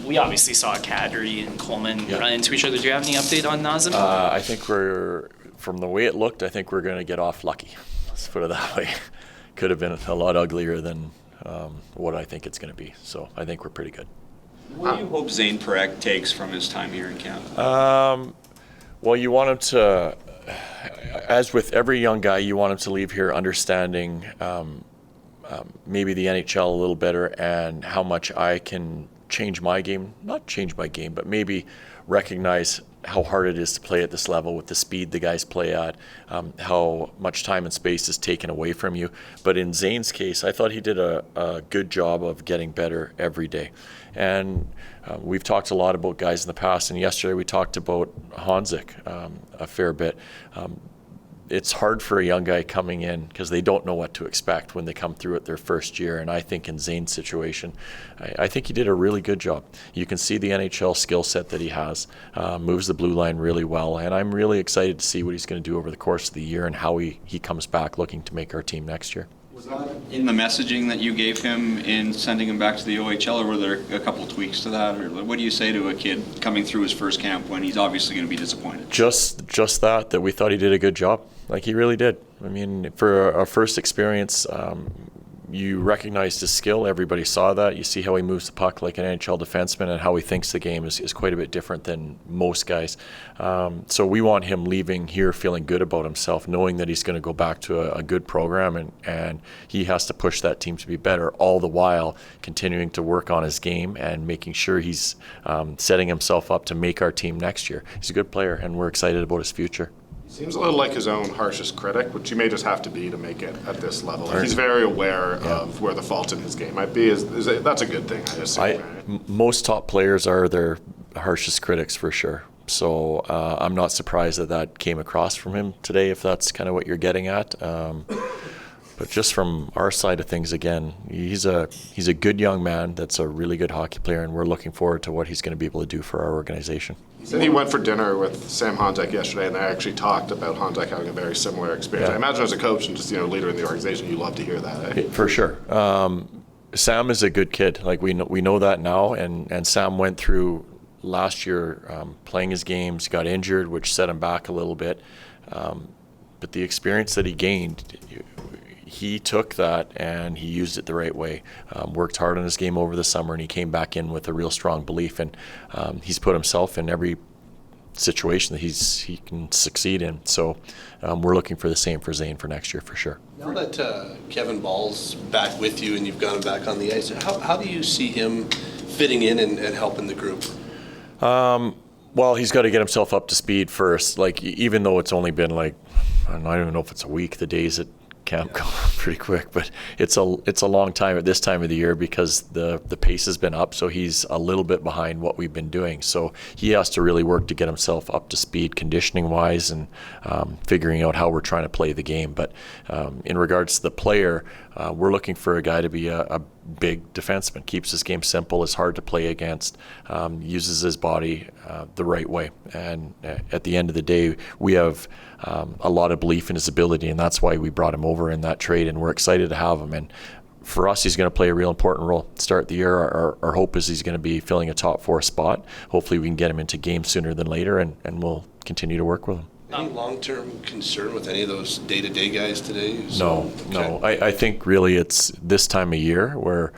We obviously saw Kadri and Coleman run into each other. Do you have any update on Nazem? I think from the way it looked, I think we're going to get off lucky. Let's put it that way. Could have been a lot uglier than what I think it's going to be. So I think we're pretty good. What do you hope Zane Parekh takes from his time here in Canada? Well, you want him to, as with every young guy, you want him to leave here understanding maybe the NHL a little better and how much I can change my game, not change my game, but maybe recognize how hard it is to play at this level with the speed the guys play at, how much time and space is taken away from you. But in Zane's case, I thought he did a good job of getting better every day. And we've talked a lot about guys in the past, and yesterday we talked about Honzik a fair bit. It's hard for a young guy coming in because they don't know what to expect when they come through at their first year. And I think in Zane's situation, I think he did a really good job. You can see the NHL skill set that he has, moves the blue line really well. And I'm really excited to see what he's going to do over the course of the year and how he comes back looking to make our team next year. Was that in the messaging that you gave him in sending him back to the OHL, or were there a couple tweaks to that? Or what do you say to a kid coming through his first camp when he's obviously going to be disappointed? Just that we thought he did a good job. Like, he really did. I mean, for our first experience, you recognized his skill. Everybody saw that. You see how he moves the puck like an NHL defenseman, and how he thinks the game is quite a bit different than most guys. So we want him leaving here feeling good about himself, knowing that he's going to go back to a good program, and he has to push that team to be better, all the while continuing to work on his game and making sure he's setting himself up to make our team next year. He's a good player, and we're excited about his future. Seems a little like his own harshest critic, which you may just have to be to make it at this level. Like, he's very aware of where the fault in his game might be. That's a good thing, I assume. Most top players are their harshest critics for sure. So I'm not surprised that came across from him today, if that's kind of what you're getting at. But just from our side of things, again, he's a good young man that's a really good hockey player, and we're looking forward to what he's going to be able to do for our organization. He said he went for dinner with Sam Honzek yesterday, and they actually talked about Honzek having a very similar experience. Yeah. I imagine as a coach and just leader in the organization, you love to hear that. Eh? For sure. Sam is a good kid. Like, we know that now, and Sam went through last year playing his games, got injured, which set him back a little bit. But the experience that he gained, he took that and he used it the right way. Worked hard on his game over the summer, and he came back in with a real strong belief, and he's put himself in every situation that he can succeed in. So we're looking for the same for Zane for next year for sure. Now that Kevin Ball's back with you and you've got him back on the ice, how do you see him fitting in and helping the group? Well, he's got to get himself up to speed first. Like, even though it's only been I don't even know if it's a week, the days at camp go pretty quick, but it's a long time at this time of the year because the pace has been up, so he's a little bit behind what we've been doing. So he has to really work to get himself up to speed conditioning wise, and figuring out how we're trying to play the game. But in regards to the player, we're looking for a guy to be a big defenseman, keeps his game simple, is hard to play against, uses his body the right way. And at the end of the day, we have a lot of belief in his ability, and that's why we brought him over in that trade, and we're excited to have him. And for us, he's going to play a real important role. Start the year, our hope is he's going to be filling a top 4 spot. Hopefully we can get him into games sooner than later, and we'll continue to work with him. Any long-term concern with any of those day-to-day guys today? No. I think really it's this time of year where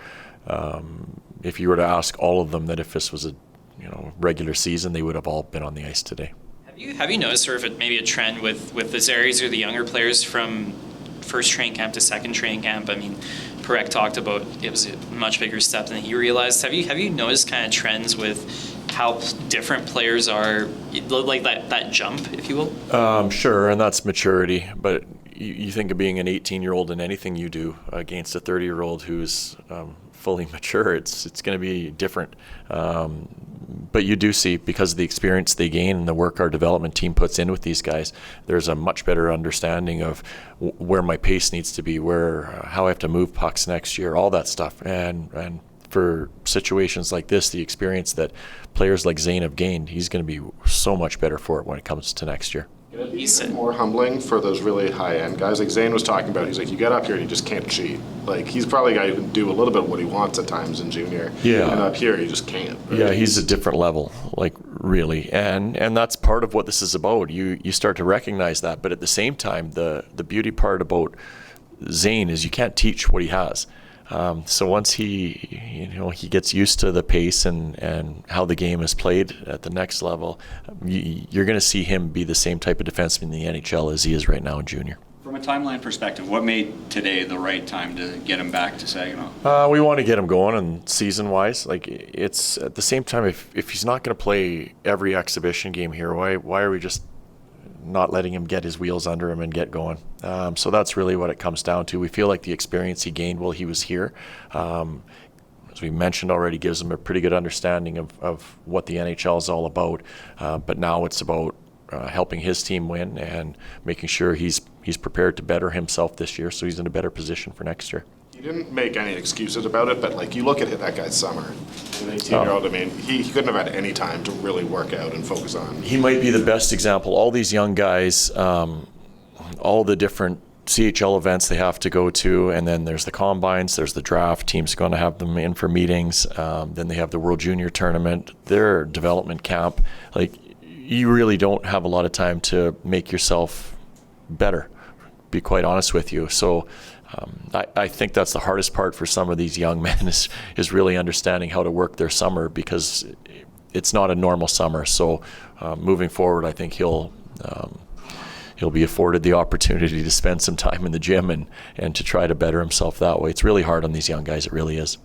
if you were to ask all of them that if this was a regular season, they would have all been on the ice today. Have you noticed sort of maybe a trend with the Zaries or the younger players from first training camp to second training camp? I mean, Parekh talked about it was a much bigger step than he realized. Have you noticed kind of trends with how different players are, like that jump, if you will? Sure, and that's maturity. But you think of being an 18-year-old in anything you do against a 30-year-old who's fully mature, it's going to be different. But you do see, because of the experience they gain and the work our development team puts in with these guys, there's a much better understanding of where my pace needs to be, how I have to move pucks next year, all that stuff. And for situations like this, the experience that players like Zane have gained, he's going to be so much better for it when it comes to next year. He said, More humbling for those really high-end guys. Like Zane was talking about, he's like, you get up here and you just can't cheat. Like, he's probably a guy who can do a little bit of what he wants at times in junior. Yeah. And up here, you just can't. Right? Yeah, he's a different level, like really, and that's part of what this is about. You start to recognize that, but at the same time, the beauty part about Zane is you can't teach what he has. So once he gets used to the pace and how the game is played at the next level, you're going to see him be the same type of defenseman in the NHL as he is right now in junior. From a timeline perspective, what made today the right time to get him back to Saginaw? We want to get him going, and season-wise, like it's at the same time, if he's not going to play every exhibition game here, why are we just not letting him get his wheels under him and get going? So that's really what it comes down to. We feel like the experience he gained while he was here, as we mentioned already, gives him a pretty good understanding of what the NHL is all about. But now it's about helping his team win and making sure he's prepared to better himself this year, so he's in a better position for next year. He didn't make any excuses about it, but like you look at that guy's summer, an 18-year-old. I mean, he couldn't have had any time to really work out and focus on. He might be the best example. All these young guys, all the different CHL events they have to go to, and then there's the combines, there's the draft. Teams going to have them in for meetings. Then they have the World Junior Tournament, their development camp. Like, you really don't have a lot of time to make yourself better, be quite honest with you. So I think that's the hardest part for some of these young men is really understanding how to work their summer, because it's not a normal summer. So moving forward, I think he'll be afforded the opportunity to spend some time in the gym and to try to better himself that way. It's really hard on these young guys, it really is.